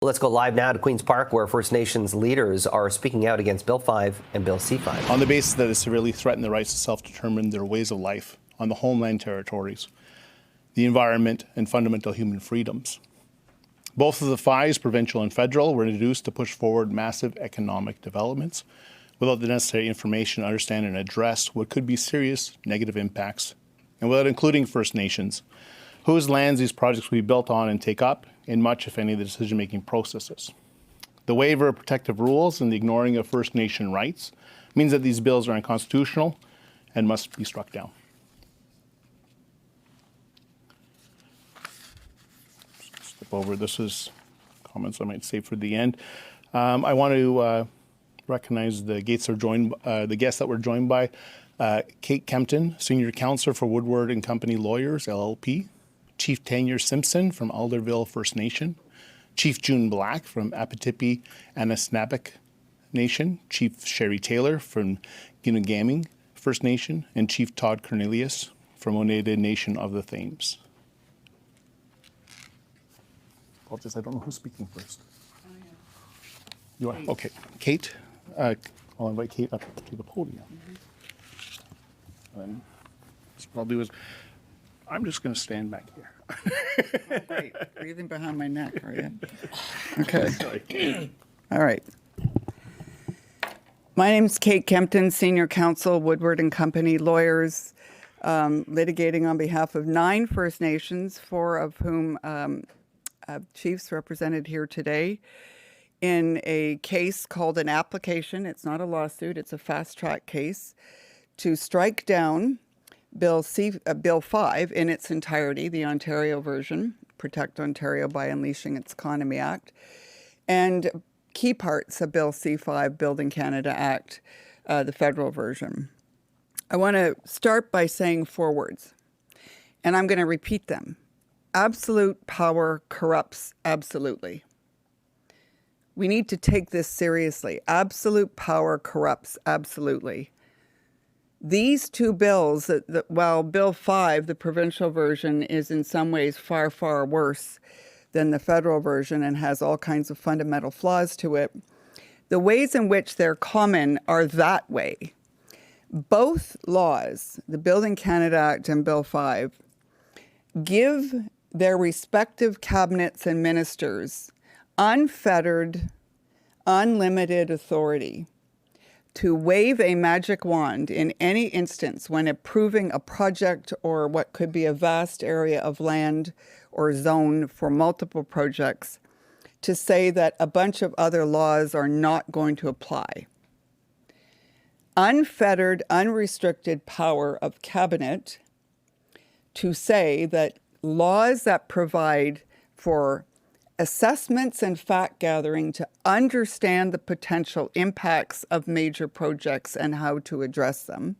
Let's go live now to Queen's Park, where First Nations leaders are speaking out against Bill 5 and Bill C5. On the basis that it severely threatened the rights to self-determine their ways of life on the homeland territories, the environment, and fundamental human freedoms. Both of the fives, provincial and federal, were introduced to push forward massive economic developments without the necessary information to understand and address what could be serious negative impacts, and without including First Nations, whose lands these projects will be built on and take up in much, if any, of the decision-making processes. The waiver of protective rules and the ignoring of First Nation rights means that these bills are unconstitutional and must be struck down. Skip over. This is comments I might save for the end. I want to recognize the guests that we're joined by. Kate Kempton, Senior Counselor for Woodward and Company Lawyers, LLP. Chief Tanya Simpson from Alderville First Nation, Chief June Black from Apatipi Anasnabic Nation, Chief Sherry Taylor from Ginagaming First Nation, and Chief Todd Cornelius from Oneida Nation of the Thames. Apologies, I don't know who's speaking first. You are? Okay. Kate, I'll invite Kate up to the podium. And what I'll do is, I'm just going to stand back here. Oh, great. Breathing behind my neck, are you? Okay. All right. My name is Kate Kempton, Senior Counsel, Woodward and Company Lawyers, litigating on behalf of 9 First Nations, 4 of whom chiefs represented here today, in a case called an application. It's not a lawsuit, it's a fast-track case to strike down Bill 5 in its entirety, the Ontario version, Protect Ontario by Unleashing its Economy Act, and key parts of Bill C5, Building Canada Act, the federal version. I want to start by saying 4 words, and I'm going to repeat them. Absolute power corrupts absolutely. We need to take this seriously. Absolute power corrupts absolutely. These 2 bills, while Bill 5, the provincial version, is in some ways far, far worse than the federal version and has all kinds of fundamental flaws to it, the ways in which they're common are that way. Both laws, the Building Canada Act and Bill 5, give their respective cabinets and ministers unfettered, unlimited authority to wave a magic wand in any instance when approving a project or what could be a vast area of land or zone for multiple projects, to say that a bunch of other laws are not going to apply. Unfettered, unrestricted power of cabinet to say that laws that provide for assessments and fact gathering to understand the potential impacts of major projects and how to address them.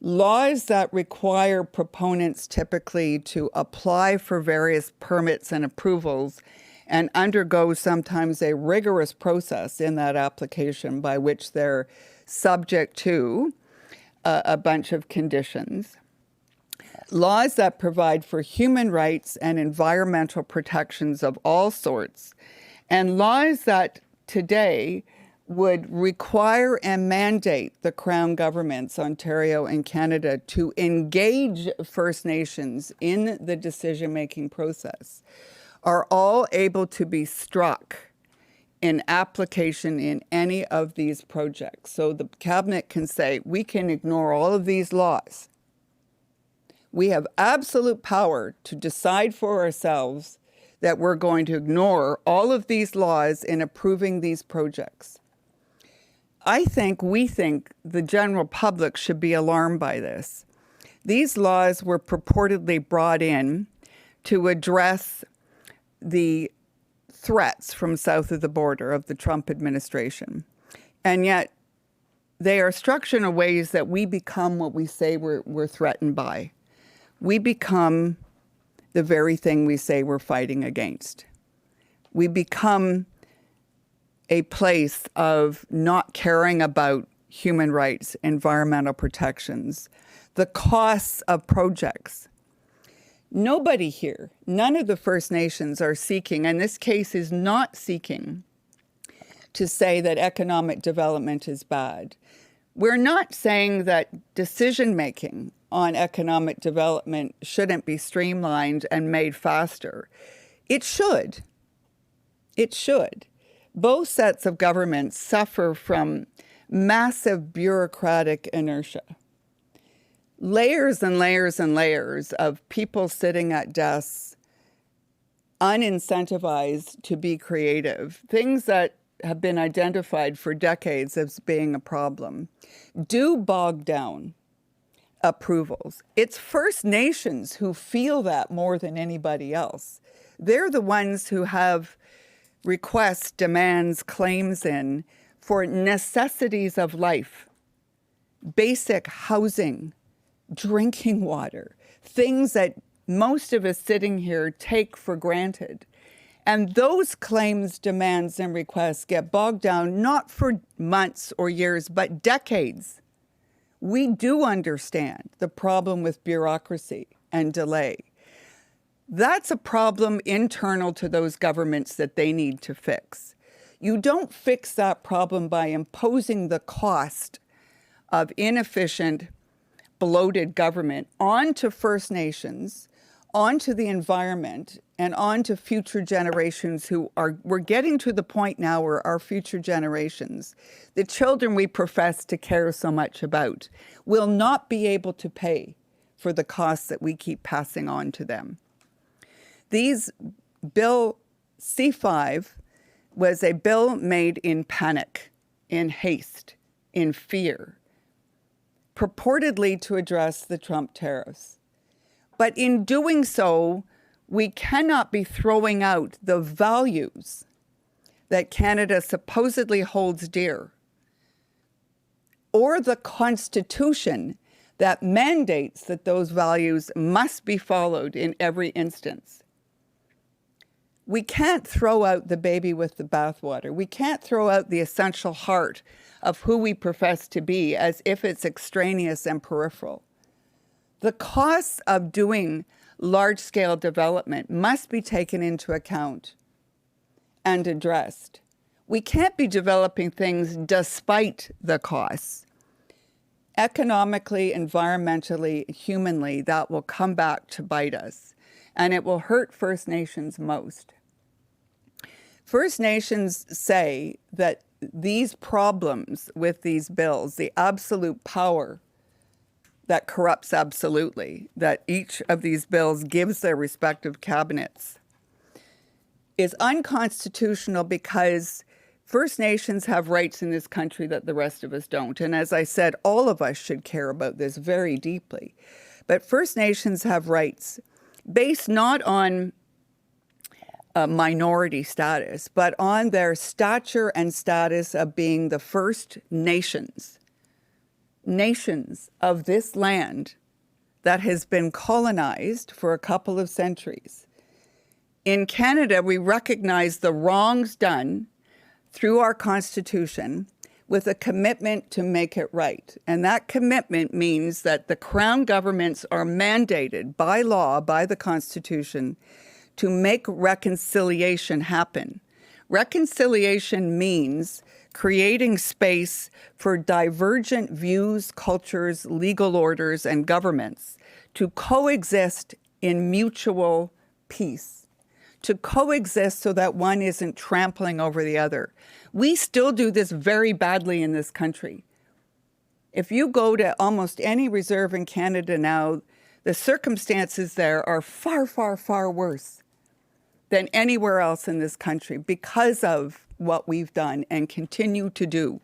Laws that require proponents typically to apply for various permits and approvals and undergo sometimes a rigorous process in that application by which they're subject to a bunch of conditions. Laws that provide for human rights and environmental protections of all sorts, and laws that today would require and mandate the Crown governments, Ontario and Canada, to engage First Nations in the decision-making process, are all able to be struck in application in any of these projects. So the Cabinet can say, we can ignore all of these laws. We have absolute power to decide for ourselves that we're going to ignore all of these laws in approving these projects. We think the general public should be alarmed by this. These laws were purportedly brought in to address the threats from south of the border of the Trump administration. And yet they are structured in ways that we become what we say we're threatened by. We become the very thing we say we're fighting against. We become a place of not caring about human rights, environmental protections, the costs of projects. Nobody here, none of the First Nations are seeking, and this case is not seeking to say that economic development is bad. We're not saying that decision-making on economic development shouldn't be streamlined and made faster. It should. It should. Both sets of governments suffer from massive bureaucratic inertia. Layers and layers and layers of people sitting at desks, unincentivized to be creative, things that have been identified for decades as being a problem, do bog down approvals. It's First Nations who feel that more than anybody else. They're the ones who have requests, demands, claims in for necessities of life, basic housing, drinking water, things that most of us sitting here take for granted. And those claims, demands, and requests get bogged down not for months or years, but decades. We do understand the problem with bureaucracy and delay. That's a problem internal to those governments that they need to fix. You don't fix that problem by imposing the cost of inefficient, bloated government onto First Nations, onto the environment, and onto future generations we're getting to the point now where our future generations, the children we profess to care so much about, will not be able to pay for the costs that we keep passing on to them. Bill C-5 was a bill made in panic, in haste, in fear, purportedly to address the Trump tariffs. But in doing so, we cannot be throwing out the values that Canada supposedly holds dear, or the Constitution that mandates that those values must be followed in every instance. We can't throw out the baby with the bathwater. We can't throw out the essential heart of who we profess to be as if it's extraneous and peripheral. The costs of doing large-scale development must be taken into account and addressed. We can't be developing things despite the costs. Economically, environmentally, humanly, that will come back to bite us, and it will hurt First Nations most. First Nations say that these problems with these bills, the absolute power that corrupts absolutely, that each of these bills gives their respective cabinets, is unconstitutional because First Nations have rights in this country that the rest of us don't. And as I said, all of us should care about this very deeply. But First Nations have rights based not on minority status, but on their stature and status of being the First Nations of this land that has been colonized for a couple of centuries. In Canada, we recognize the wrongs done through our Constitution with a commitment to make it right. And that commitment means that the Crown governments are mandated by law, by the Constitution, to make reconciliation happen. Reconciliation means creating space for divergent views, cultures, legal orders, and governments to coexist in mutual peace, to coexist so that one isn't trampling over the other. We still do this very badly in this country. If you go to almost any reserve in Canada now, the circumstances there are far, far, far worse than anywhere else in this country because of what we've done and continue to do.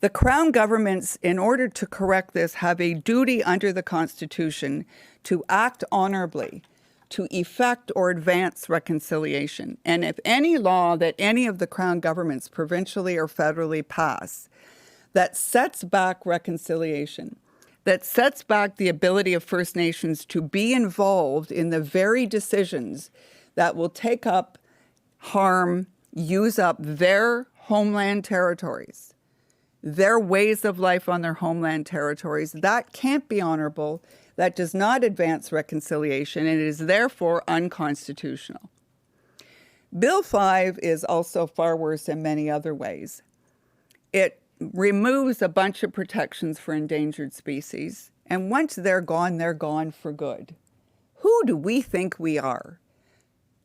The Crown governments, in order to correct this, have a duty under the Constitution to act honorably, to effect or advance reconciliation. And if any law that any of the Crown governments, provincially or federally, pass that sets back reconciliation, that sets back the ability of First Nations to be involved in the very decisions that will take up, harm, use up their homeland territories, their ways of life on their homeland territories, that can't be honorable. that does not advance reconciliation and it is therefore unconstitutional. Bill 5 is also far worse in many other ways. It removes a bunch of protections for endangered species, and once they're gone for good. Who do we think we are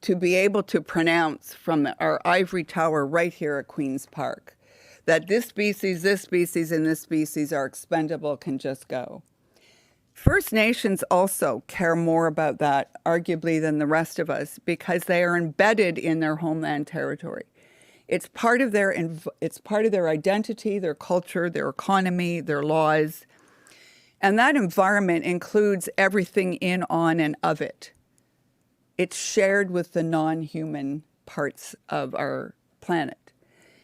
to be able to pronounce from our ivory tower right here at Queen's Park that this species, and this species are expendable, can just go? First Nations also care more about that, arguably, than the rest of us because they are embedded in their homeland territory. It's part of their identity, their culture, their economy, their laws. And that environment includes everything in, on, and of it. It's shared with the non-human parts of our planet.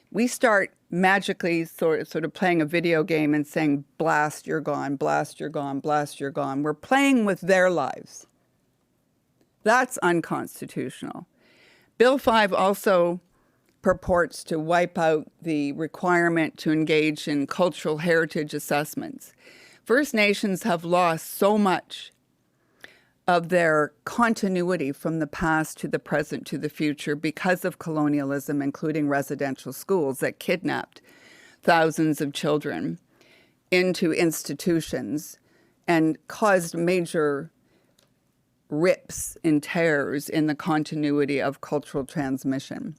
We start magically sort of playing a video game and saying, blast, you're gone, blast, you're gone, blast, you're gone. We're playing with their lives. That's unconstitutional. Bill 5 also purports to wipe out the requirement to engage in cultural heritage assessments. First Nations have lost so much of their continuity from the past to the present to the future because of colonialism, including residential schools that kidnapped thousands of children into institutions and caused major rips and tears in the continuity of cultural transmission.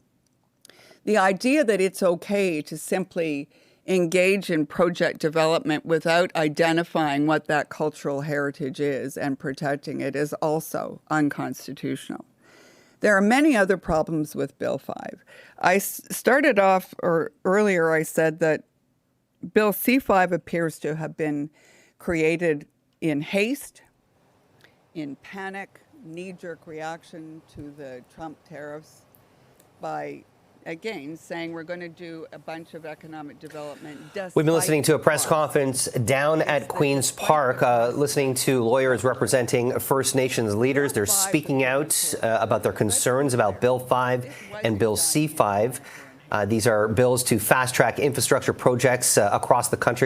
The idea that it's okay to simply engage in project development without identifying what that cultural heritage is and protecting it is also unconstitutional. There are many other problems with Bill 5. I started off, or earlier I said that Bill C-5 appears to have been created in haste, in panic, knee-jerk reaction to the Trump tariffs by again, saying we're going to do a bunch of economic development. We've been listening to a press conference down at Queen's Park, listening to lawyers representing First Nations leaders. They're speaking out about their concerns about Bill 5 and Bill C-5. These are bills to fast-track infrastructure projects across the country.